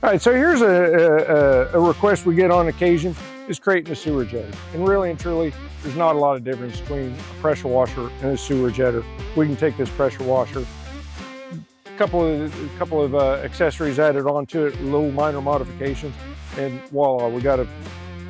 All right, so here's a request we get on occasion, is creating a sewer jetter. And really and truly, there's not a lot of difference between a pressure washer and a sewer jetter. We can take this pressure washer, a couple of accessories added onto it, little minor modifications, and voila, we got a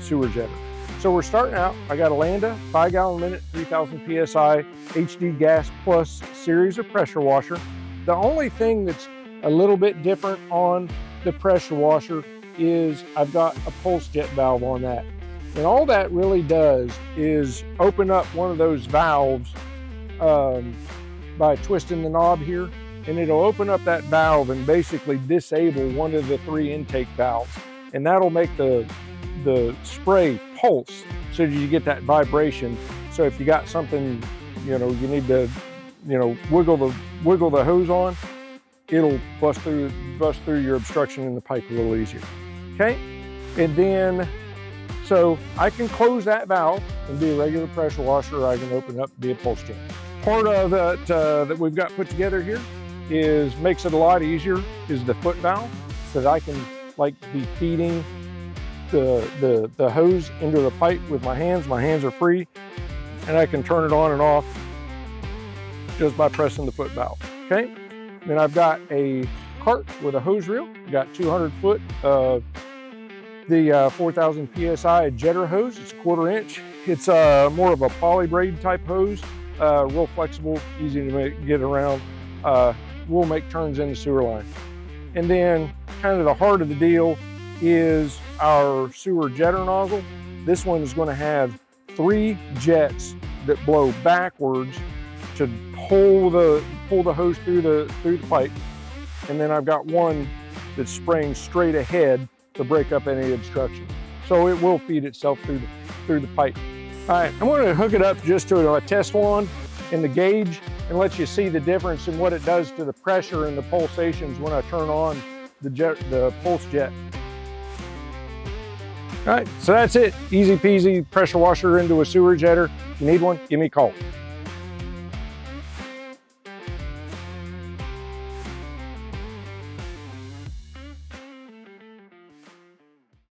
sewer jetter. So we're starting out, I got a Landa 5 gallon a minute, 3000 PSI, HD gas plus series of pressure washer. The only thing that's a little bit different on the pressure washer is I've got a pulse jet valve on that. And all that really does is open up one of those valves by twisting the knob here, and it'll open up that valve and basically disable one of the 3 intake valves. And that'll make the spray pulse so that you get that vibration. So if you got something, you need to, wiggle the hose on, it'll bust through your obstruction in the pipe a little easier. Okay, and then so I can close that valve and be a regular pressure washer, or I can open it up and be a pulse jet. Part of it that we've got put together here makes it a lot easier is the foot valve, so that I can be feeding the hose into the pipe with my hands. My hands are free, and I can turn it on and off just by pressing the foot valve. Okay. Then I've got a cart with a hose reel. Got 200 foot of the 4000 PSI jetter hose. It's 1/4 inch. It's more of a poly braid type hose, real flexible, easy to get around. We'll make turns in the sewer line. And then kind of the heart of the deal is our sewer jetter nozzle. This one is going to have 3 jets that blow backwards to pull the hose through the pipe, and then I've got one that's spraying straight ahead to break up any obstruction. So it will feed itself through the pipe. All right, I'm going to hook it up just to a test wand and the gauge and let you see the difference in what it does to the pressure and the pulsations when I turn on the pulse jet. All right, so that's it. Easy peasy pressure washer into a sewer jetter. If you need one, give me a call.